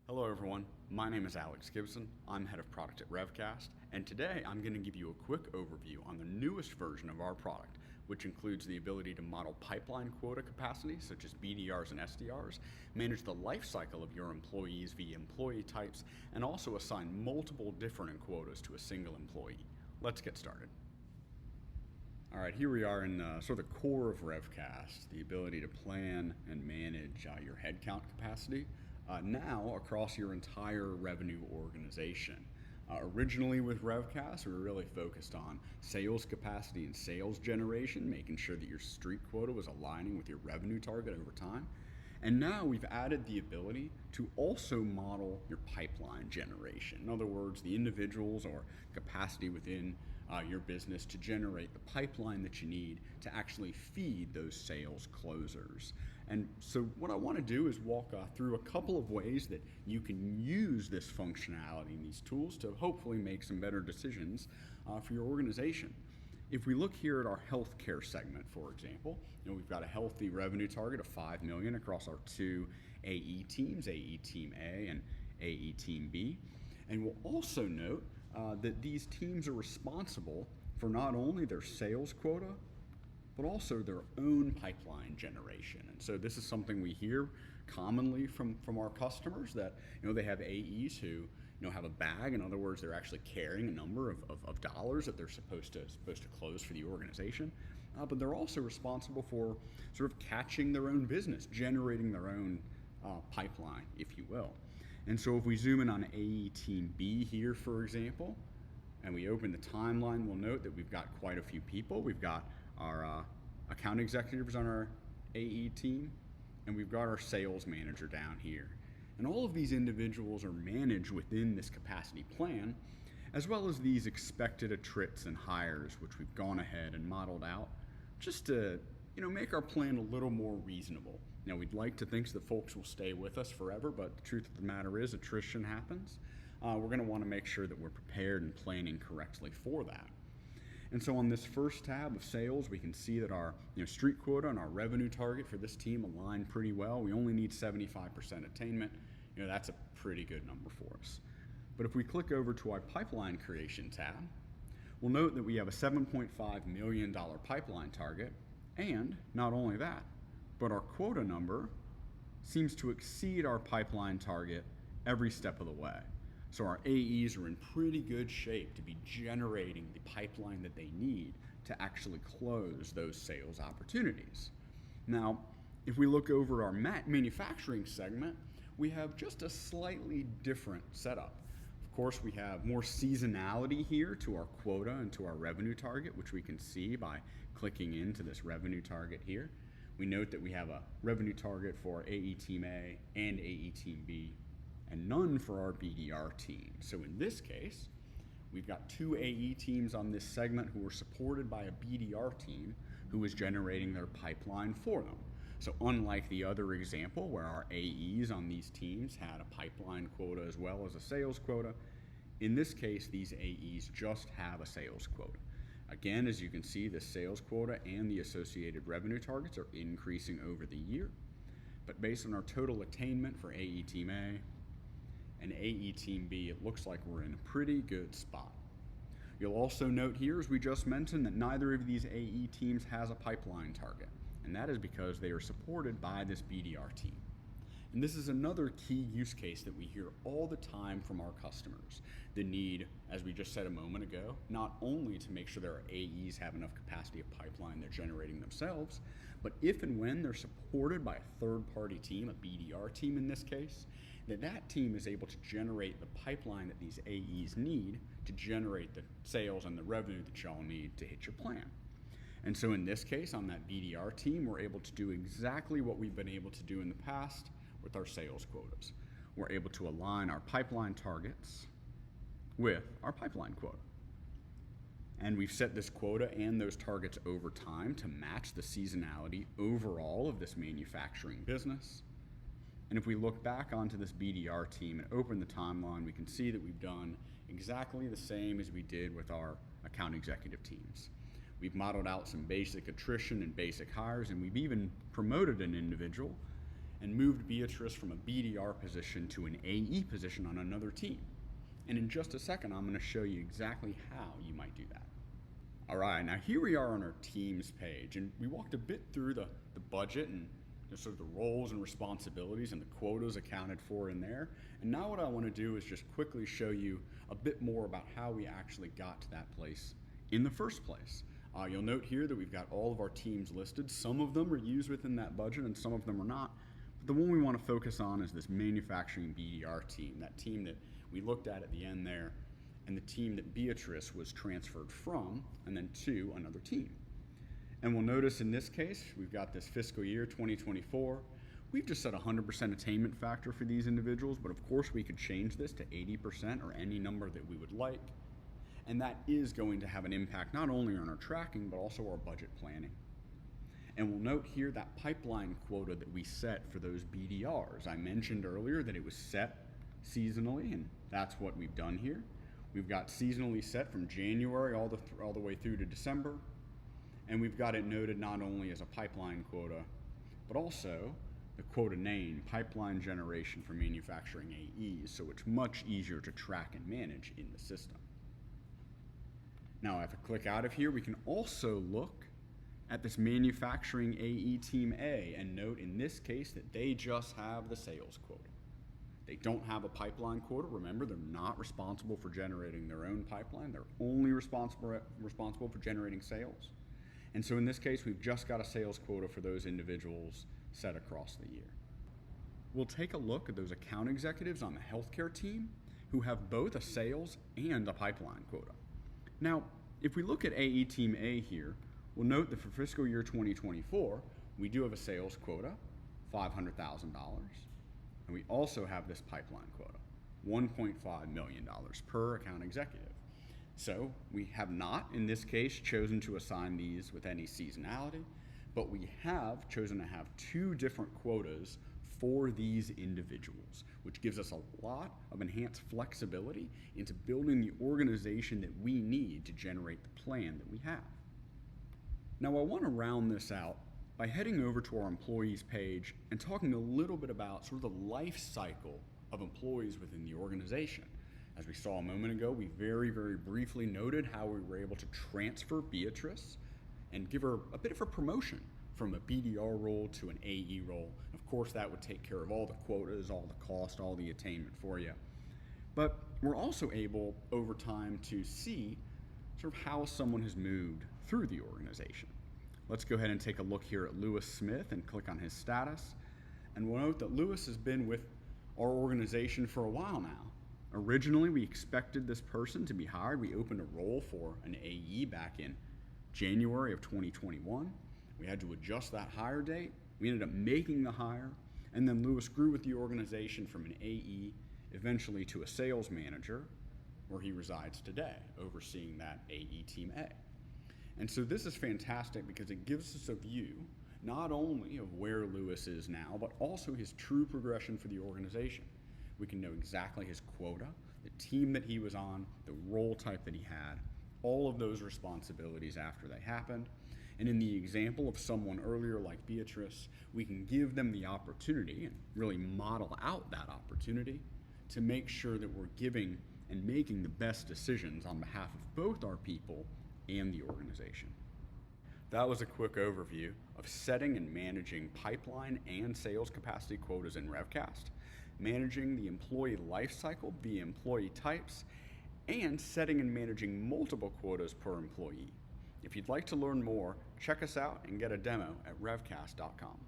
Hello everyone, my name is Alex Gibson. I'm head of product at Revcast, and today I'm going to give you a quick overview on the newest version of our product, which includes the ability to model pipeline quota capacity, such as BDRs and SDRs, manage the life cycle of your employees via employee types, and also assign multiple different quotas to a single employee. Let's get started. All right, here we are in sort of the core of Revcast, the ability to plan and manage your headcount capacity. Now across your entire revenue organization. Originally with Revcast, we were really focused on sales capacity and sales generation, making sure that your street quota was aligning with your revenue target over time. And now we've added the ability to also model your pipeline generation. In other words, the individuals or capacity within your business to generate the pipeline that you need to actually feed those sales closers. And so what I want to do is walk through a couple of ways that you can use this functionality and these tools to hopefully make some better decisions for your organization. If we look here at our healthcare segment, for example, we've got a healthy revenue target of $5 million across our two AE teams, AE Team A and AE Team B. And we'll also note that these teams are responsible for not only their sales quota, but also their own pipeline generation. And so this is something we hear commonly from our customers that they have AEs who have a bag. In other words, they're actually carrying a number of dollars that they're supposed to close for the organization. But they're also responsible for sort of catching their own business, generating their own pipeline, if you will. And so if we zoom in on AE Team B here, for example, and we open the timeline, we'll note that we've got quite a few people. We've got our account executives on our AE team, and we've got our sales manager down here. And all of these individuals are managed within this capacity plan, as well as these expected attrits and hires, which we've gone ahead and modeled out just to make our plan a little more reasonable. We'd like to think that folks will stay with us forever, but the truth of the matter is attrition happens. We're going to want to make sure that we're prepared and planning correctly for that. And so on this first tab of sales, we can see that our street quota and our revenue target for this team align pretty well. We only need 75% attainment. That's a pretty good number for us. But if we click over to our pipeline creation tab, we'll note that we have a $7.5 million pipeline target. And not only that, but our quota number seems to exceed our pipeline target every step of the way. So our AEs are in pretty good shape to be generating the pipeline that they need to actually close those sales opportunities. Now, if we look over our manufacturing segment, we have just a slightly different setup. Of course, we have more seasonality here to our quota and to our revenue target, which we can see by clicking into this revenue target here. We note that we have a revenue target for AE Team A and AE Team B, and none for our BDR team. So in this case, we've got two AE teams on this segment who are supported by a BDR team who is generating their pipeline for them. So unlike the other example where our AEs on these teams had a pipeline quota as well as a sales quota, in this case, these AEs just have a sales quota. Again, as you can see, the sales quota and the associated revenue targets are increasing over the year. But based on our total attainment for AE Team A and AE Team B, it looks like we're in a pretty good spot. You'll also note here, as we just mentioned, that neither of these AE teams has a pipeline target, and that is because they are supported by this BDR team. And this is another key use case that we hear all the time from our customers. The need, as we just said a moment ago, not only to make sure their AEs have enough capacity of pipeline they're generating themselves, but if and when they're supported by a third-party team, a BDR team in this case, that team is able to generate the pipeline that these AEs need to generate the sales and the revenue that y'all need to hit your plan. And so in this case, on that BDR team, we're able to do exactly what we've been able to do in the past with our sales quotas. We're able to align our pipeline targets with our pipeline quota. And we've set this quota and those targets over time to match the seasonality overall of this manufacturing business. And if we look back onto this BDR team and open the timeline, we can see that we've done exactly the same as we did with our account executive teams. We've modeled out some basic attrition and basic hires, and we've even promoted an individual and moved Beatrice from a BDR position to an AE position on another team. And in just a second, I'm going to show you exactly how you might do that. All right, now here we are on our teams page, and we walked a bit through the budget and sort of the roles and responsibilities and the quotas accounted for in there. And now what I want to do is just quickly show you a bit more about how we actually got to that place in the first place. You'll note here that we've got all of our teams listed. Some of them are used within that budget and some of them are not. But the one we want to focus on is this manufacturing BDR team, that team that we looked at the end there, and the team that Beatrice was transferred from and then to another team. And we'll notice in this case, we've got this fiscal year 2024. We've just set a 100% attainment factor for these individuals, but of course we could change this to 80% or any number that we would like. And that is going to have an impact not only on our tracking, but also our budget planning. And we'll note here that pipeline quota that we set for those BDRs. I mentioned earlier that it was set seasonally, and that's what we've done here. We've got seasonally set from January all the way through to December. And we've got it noted not only as a pipeline quota, but also the quota name, pipeline generation for manufacturing AEs, so it's much easier to track and manage in the system. Now, if I click out of here, we can also look at this manufacturing AE Team A and note in this case that they just have the sales quota. They don't have a pipeline quota. Remember, they're not responsible for generating their own pipeline. They're only responsible for generating sales. And so in this case, we've just got a sales quota for those individuals set across the year. We'll take a look at those account executives on the healthcare team who have both a sales and a pipeline quota. Now, if we look at AE Team A here, we'll note that for fiscal year 2024, we do have a sales quota, $500,000, and we also have this pipeline quota, $1.5 million per account executive. So we have not, in this case, chosen to assign these with any seasonality, but we have chosen to have two different quotas for these individuals, which gives us a lot of enhanced flexibility into building the organization that we need to generate the plan that we have. Now, I want to round this out by heading over to our employees page and talking a little bit about sort of the life cycle of employees within the organization. As we saw a moment ago, we very, very briefly noted how we were able to transfer Beatrice and give her a bit of a promotion from a BDR role to an AE role. Of course, that would take care of all the quotas, all the cost, all the attainment for you. But we're also able, over time, to see sort of how someone has moved through the organization. Let's go ahead and take a look here at Lewis Smith and click on his status. And we'll note that Lewis has been with our organization for a while now. Originally, we expected this person to be hired. We opened a role for an AE back in January of 2021. We had to adjust that hire date. We ended up making the hire, and then Lewis grew with the organization from an AE eventually to a sales manager, where he resides today, overseeing that AE Team A. And so this is fantastic because it gives us a view not only of where Lewis is now, but also his true progression for the organization. We can know exactly his quota, the team that he was on, the role type that he had, all of those responsibilities after they happened. And in the example of someone earlier like Beatrice, we can give them the opportunity and really model out that opportunity to make sure that we're giving and making the best decisions on behalf of both our people and the organization. That was a quick overview of setting and managing pipeline and sales capacity quotas in Revcast, managing the employee life cycle via employee types, and setting and managing multiple quotas per employee. If you'd like to learn more, check us out and get a demo at revcast.com.